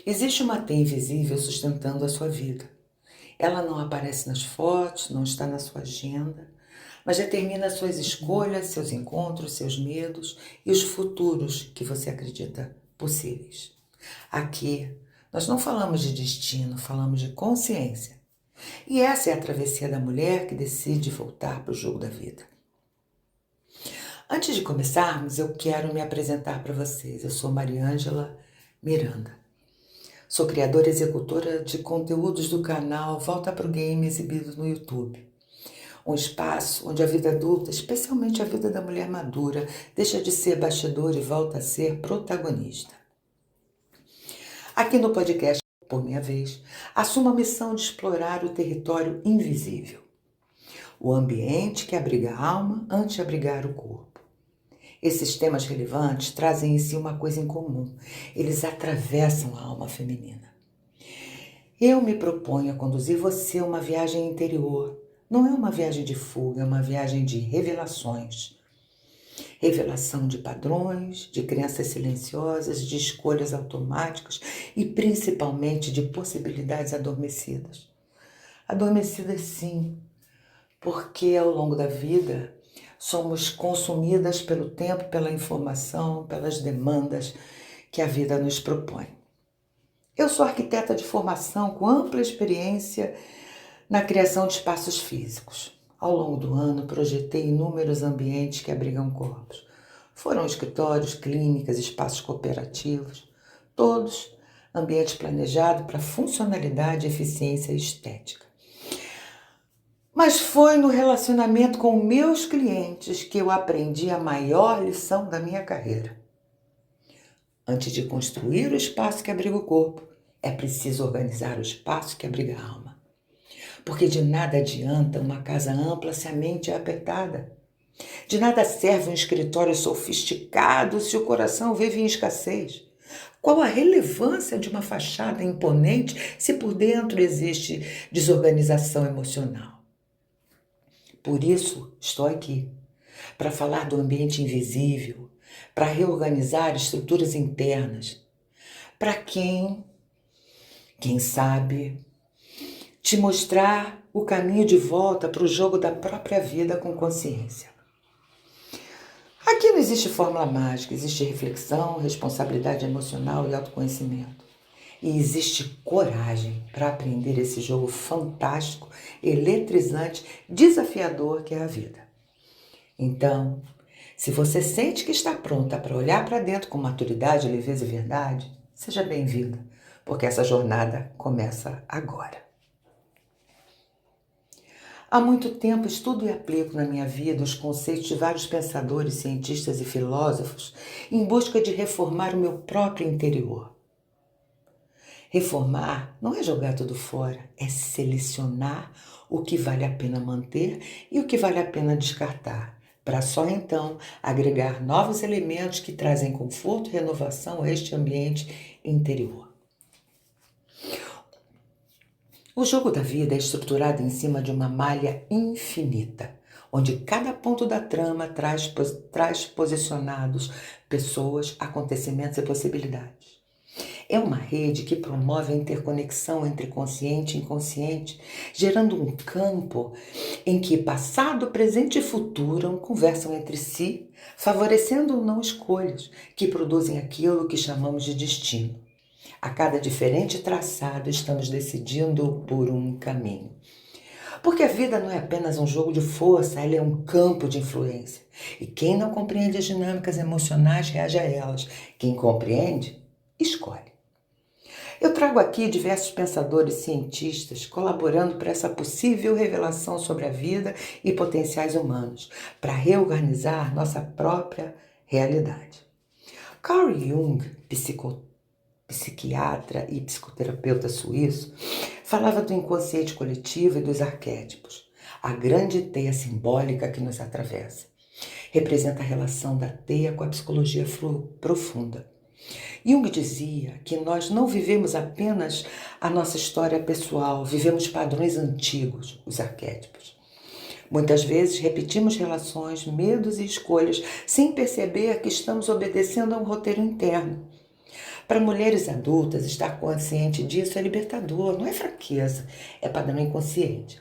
Existe uma teia invisível sustentando a sua vida. Ela não aparece nas fotos, não está na sua agenda, mas determina suas escolhas, seus encontros, seus medos e os futuros que você acredita possíveis. Aqui, nós não falamos de destino, falamos de consciência. E essa é a travessia da mulher que decide voltar para o jogo da vida. Antes de começarmos, eu quero me apresentar para vocês. Eu sou Mariângela Miranda. Sou criadora e executora de conteúdos do canal Volta Pro Game, exibido no YouTube. Um espaço onde a vida adulta, especialmente a vida da mulher madura, deixa de ser bastidor e volta a ser protagonista. Aqui no podcast, por minha vez, assumo a missão de explorar o território invisível. O ambiente que abriga a alma antes de abrigar o corpo. Esses temas relevantes trazem em si uma coisa em comum. Eles atravessam a alma feminina. Eu me proponho a conduzir você a uma viagem interior. Não é uma viagem de fuga, é uma viagem de revelações. Revelação de padrões, de crenças silenciosas, de escolhas automáticas e principalmente de possibilidades adormecidas. Adormecidas sim, porque ao longo da vida somos consumidas pelo tempo, pela informação, pelas demandas que a vida nos propõe. Eu sou arquiteta de formação com ampla experiência na criação de espaços físicos. Ao longo do ano, projetei inúmeros ambientes que abrigam corpos. Foram escritórios, clínicas, espaços cooperativos, todos ambientes planejados para funcionalidade, eficiência e estética. Mas foi no relacionamento com meus clientes que eu aprendi a maior lição da minha carreira. Antes de construir o espaço que abriga o corpo, é preciso organizar o espaço que abriga a alma. Porque de nada adianta uma casa ampla se a mente é apertada. De nada serve um escritório sofisticado se o coração vive em escassez. Qual a relevância de uma fachada imponente se por dentro existe desorganização emocional? Por isso, estou aqui, para falar do ambiente invisível, para reorganizar estruturas internas, para quem sabe, te mostrar o caminho de volta para o jogo da própria vida com consciência. Aqui não existe fórmula mágica, existe reflexão, responsabilidade emocional e autoconhecimento. E existe coragem para aprender esse jogo fantástico, eletrizante, desafiador que é a vida. Então, se você sente que está pronta para olhar para dentro com maturidade, leveza e verdade, seja bem-vinda, porque essa jornada começa agora. Há muito tempo estudo e aplico na minha vida os conceitos de vários pensadores, cientistas e filósofos em busca de reformar o meu próprio interior. Reformar não é jogar tudo fora, é selecionar o que vale a pena manter e o que vale a pena descartar, para só então agregar novos elementos que trazem conforto e renovação a este ambiente interior. O jogo da vida é estruturado em cima de uma malha infinita, onde cada ponto da trama traz posicionados pessoas, acontecimentos e possibilidades. É uma rede que promove a interconexão entre consciente e inconsciente, gerando um campo em que passado, presente e futuro conversam entre si, favorecendo ou não escolhas que produzem aquilo que chamamos de destino. A cada diferente traçado, estamos decidindo por um caminho. Porque a vida não é apenas um jogo de força, ela é um campo de influência. E quem não compreende as dinâmicas emocionais reage a elas. Quem compreende, escolhe. Eu trago aqui diversos pensadores cientistas colaborando para essa possível revelação sobre a vida e potenciais humanos, para reorganizar nossa própria realidade. Carl Jung, psiquiatra e psicoterapeuta suíço, falava do inconsciente coletivo e dos arquétipos, a grande teia simbólica que nos atravessa. Representa a relação da teia com a psicologia profunda. Jung dizia que nós não vivemos apenas a nossa história pessoal, vivemos padrões antigos, os arquétipos. Muitas vezes repetimos relações, medos e escolhas sem perceber que estamos obedecendo a um roteiro interno. Para mulheres adultas, estar consciente disso é libertador, não é fraqueza, é padrão inconsciente.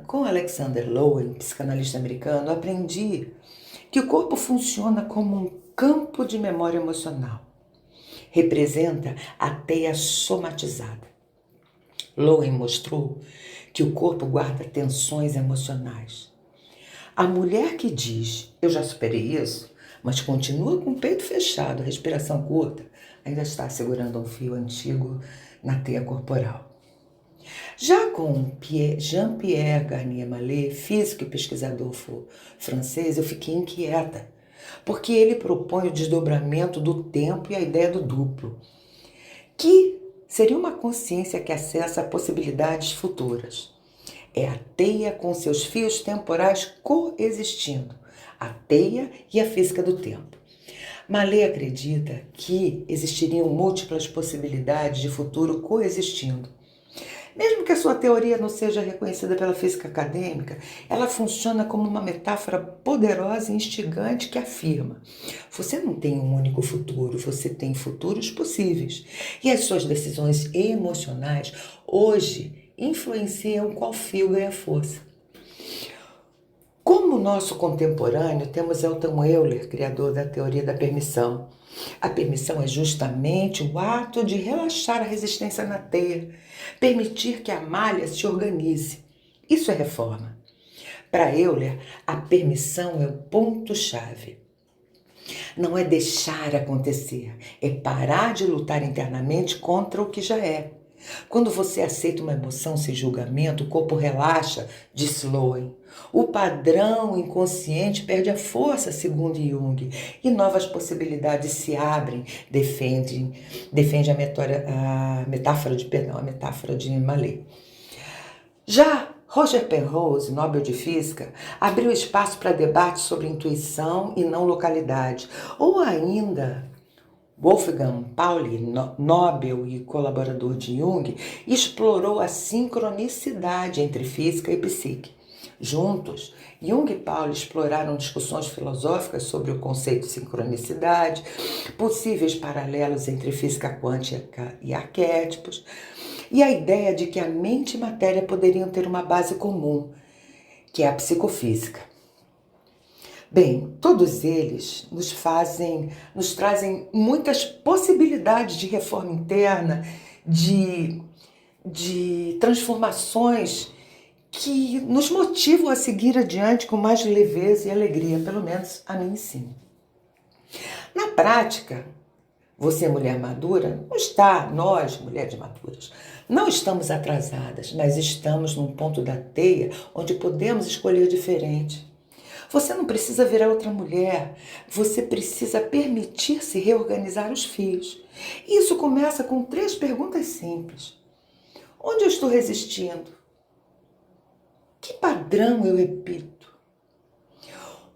Com Alexander Lowen, psicanalista americano, aprendi que o corpo funciona como um campo de memória emocional. Representa a teia somatizada. Lowen mostrou que o corpo guarda tensões emocionais. A mulher que diz, eu já superei isso, mas continua com o peito fechado, respiração curta, ainda está segurando um fio antigo na teia corporal. Já com Jean-Pierre Garnier Mallet, físico e pesquisador francês, eu fiquei inquieta, porque ele propõe o desdobramento do tempo e a ideia do duplo, que seria uma consciência que acessa possibilidades futuras. É a teia com seus fios temporais coexistindo, a teia e a física do tempo. Mallet acredita que existiriam múltiplas possibilidades de futuro coexistindo. Mesmo que a sua teoria não seja reconhecida pela física acadêmica, ela funciona como uma metáfora poderosa e instigante que afirma: você não tem um único futuro, você tem futuros possíveis. E as suas decisões emocionais hoje influenciam qual fio ganha força. Como nosso contemporâneo, temos Elton Euler, criador da teoria da permissão. A permissão é justamente o ato de relaxar a resistência na teia, permitir que a malha se organize. Isso é reforma. Para Euler, a permissão é o ponto-chave. Não é deixar acontecer, é parar de lutar internamente contra o que já é. Quando você aceita uma emoção sem julgamento, o corpo relaxa, disse Lowen. O padrão inconsciente perde a força, segundo Jung, e novas possibilidades se abrem, defende a metáfora de Mallet. Já Roger Penrose, Nobel de Física, abriu espaço para debate sobre intuição e não localidade, ou ainda Wolfgang Pauli, Nobel e colaborador de Jung, explorou a sincronicidade entre física e psique. Juntos, Jung e Pauli exploraram discussões filosóficas sobre o conceito de sincronicidade, possíveis paralelos entre física quântica e arquétipos, e a ideia de que a mente e matéria poderiam ter uma base comum, que é a psicofísica. Bem, todos eles nos trazem muitas possibilidades de reforma interna, de transformações que nos motivam a seguir adiante com mais leveza e alegria, pelo menos a mim sim. Na prática, você, mulher madura, nós, mulheres maduras, não estamos atrasadas, mas estamos num ponto da teia onde podemos escolher diferente. Você não precisa virar outra mulher, você precisa permitir-se reorganizar os fios. Isso começa com 3 perguntas simples. Onde eu estou resistindo? Que padrão eu repito?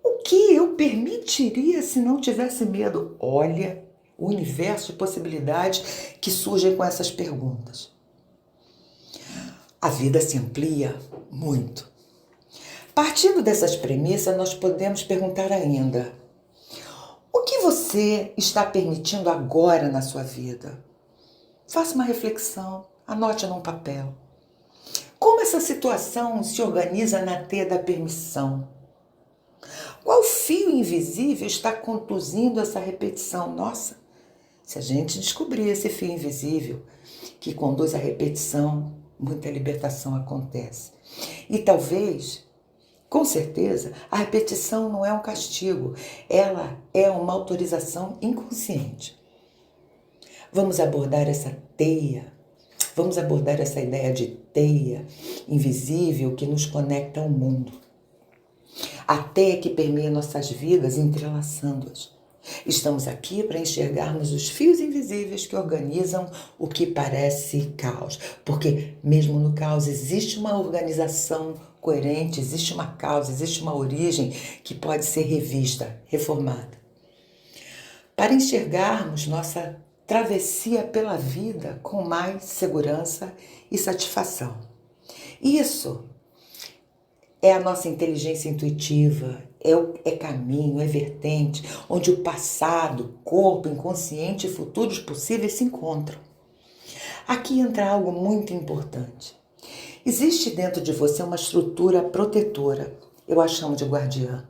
O que eu permitiria se não tivesse medo? Olha o universo de possibilidades que surgem com essas perguntas. A vida se amplia muito. Partindo dessas premissas, nós podemos perguntar ainda: o que você está permitindo agora na sua vida? Faça uma reflexão, anote num papel. Como essa situação se organiza na teia da permissão? Qual fio invisível está conduzindo essa repetição? Nossa, se a gente descobrir esse fio invisível que conduz à repetição, muita libertação acontece. E talvez, com certeza, a repetição não é um castigo, ela é uma autorização inconsciente. Vamos abordar essa teia, vamos abordar essa ideia de teia invisível que nos conecta ao mundo. A teia que permeia nossas vidas, entrelaçando-as. Estamos aqui para enxergarmos os fios invisíveis que organizam o que parece caos. Porque mesmo no caos existe uma organização coerente, existe uma causa, existe uma origem que pode ser revista, reformada. Para enxergarmos nossa travessia pela vida com mais segurança e satisfação. Isso é a nossa inteligência intuitiva, é caminho, é vertente, onde o passado, corpo, inconsciente e futuros possíveis se encontram. Aqui entra algo muito importante. Existe dentro de você uma estrutura protetora, eu a chamo de guardiã.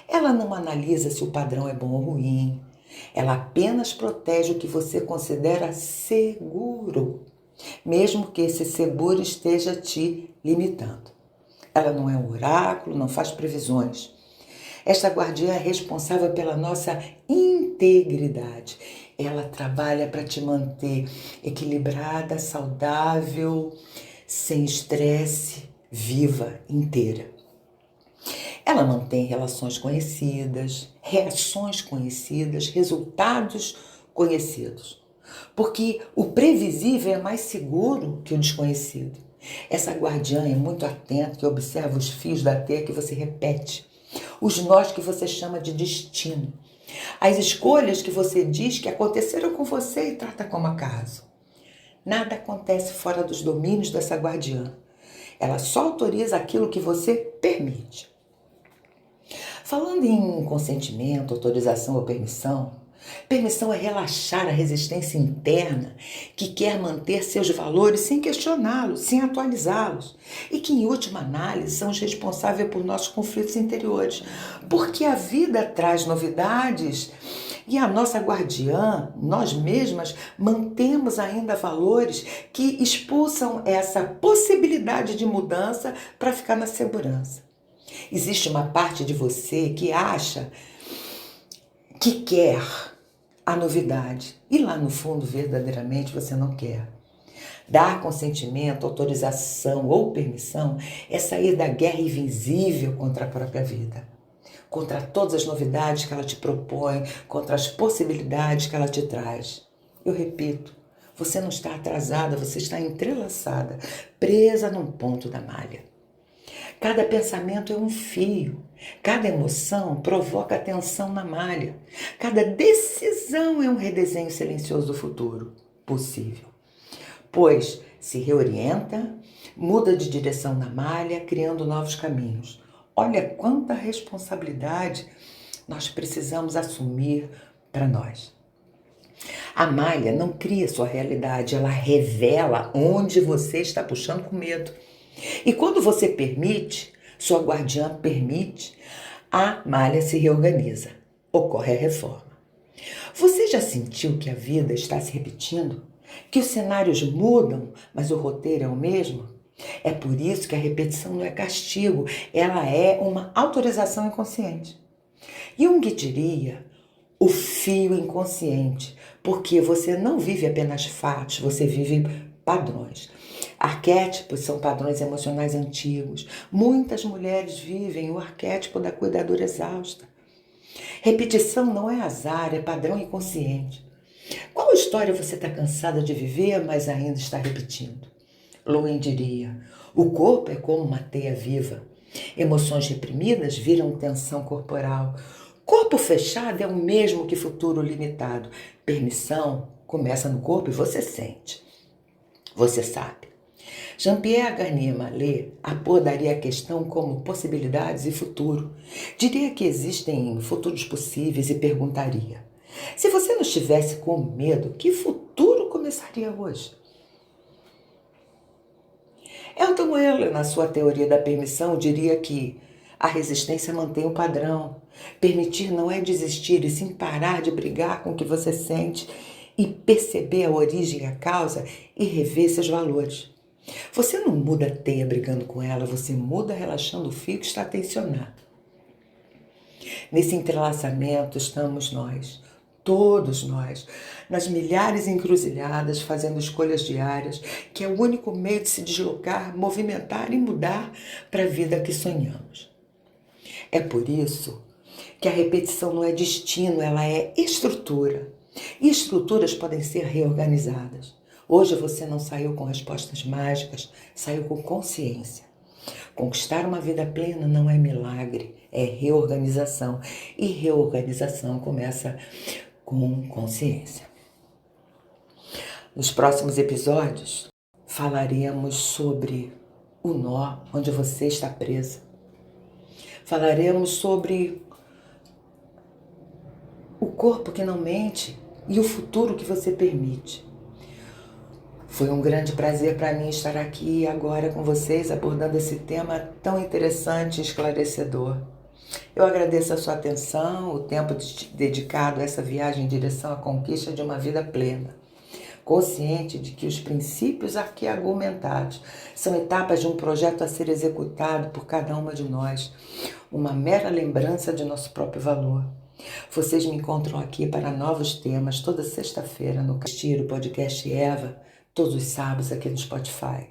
Ela não analisa se o padrão é bom ou ruim, ela apenas protege o que você considera seguro, mesmo que esse seguro esteja te limitando. Ela não é um oráculo, não faz previsões. Esta guardiã é responsável pela nossa integridade. Ela trabalha para te manter equilibrada, saudável, sem estresse, viva, inteira. Ela mantém relações conhecidas, reações conhecidas, resultados conhecidos. Porque o previsível é mais seguro que o desconhecido. Essa guardiã é muito atenta e observa os fios da teia que você repete, os nós que você chama de destino, as escolhas que você diz que aconteceram com você e trata como acaso. Nada acontece fora dos domínios dessa guardiã. Ela só autoriza aquilo que você permite. Falando em consentimento, autorização ou permissão, permissão é relaxar a resistência interna que quer manter seus valores sem questioná-los, sem atualizá-los, e que, em última análise, são os responsáveis por nossos conflitos interiores. Porque a vida traz novidades e a nossa guardiã, nós mesmas, mantemos ainda valores que expulsam essa possibilidade de mudança para ficar na segurança. Existe uma parte de você que acha que quer a novidade e lá no fundo, verdadeiramente, você não quer. Dar consentimento, autorização ou permissão é sair da guerra invisível contra a própria vida, contra todas as novidades que ela te propõe, contra as possibilidades que ela te traz. Eu repito, você não está atrasada, você está entrelaçada, presa num ponto da malha. Cada pensamento é um fio, cada emoção provoca tensão na malha, cada decisão é um redesenho silencioso do futuro possível. Pois se reorienta, muda de direção na malha, criando novos caminhos. Olha quanta responsabilidade nós precisamos assumir para nós. A malha não cria sua realidade, ela revela onde você está puxando com medo. E quando você permite, sua guardiã permite, a malha se reorganiza, ocorre a reforma. Você já sentiu que a vida está se repetindo? Que os cenários mudam, mas o roteiro é o mesmo? É por isso que a repetição não é castigo, ela é uma autorização inconsciente. Jung diria o fio inconsciente, porque você não vive apenas fatos, você vive padrões. Arquétipos são padrões emocionais antigos. Muitas mulheres vivem o arquétipo da cuidadora exausta. Repetição não é azar, é padrão inconsciente. Qual história você está cansada de viver, mas ainda está repetindo? Lowen diria, o corpo é como uma teia viva. Emoções reprimidas viram tensão corporal. Corpo fechado é o mesmo que futuro limitado. Permissão começa no corpo e você sente. Você sabe. Jean-Pierre Garnier Mallet abordaria a questão como possibilidades e futuro. Diria que existem futuros possíveis e perguntaria: se você não estivesse com medo, que futuro começaria hoje? Elton Euler, na sua teoria da permissão, diria que a resistência mantém o padrão. Permitir não é desistir, e sim parar de brigar com o que você sente e perceber a origem e a causa e rever seus valores. Você não muda a teia brigando com ela, você muda relaxando o fio que está tensionado. Nesse entrelaçamento estamos nós, todos nós, nas milhares de encruzilhadas, fazendo escolhas diárias, que é o único meio de se deslocar, movimentar e mudar para a vida que sonhamos. É por isso que a repetição não é destino, ela é estrutura. E estruturas podem ser reorganizadas. Hoje você não saiu com respostas mágicas, saiu com consciência. Conquistar uma vida plena não é milagre, é reorganização. E reorganização começa com consciência. Nos próximos episódios, falaremos sobre o nó onde você está presa. Falaremos sobre o corpo que não mente e o futuro que você permite. Foi um grande prazer para mim estar aqui agora com vocês abordando esse tema tão interessante e esclarecedor. Eu agradeço a sua atenção, o tempo dedicado a essa viagem em direção à conquista de uma vida plena, consciente de que os princípios aqui argumentados são etapas de um projeto a ser executado por cada uma de nós, uma mera lembrança de nosso próprio valor. Vocês me encontram aqui para novos temas toda sexta-feira no Castiro Podcast Eva, todos os sábados aqui no Spotify.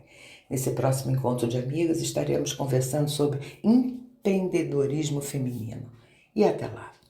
Nesse próximo encontro de amigas estaremos conversando sobre empreendedorismo feminino. E até lá!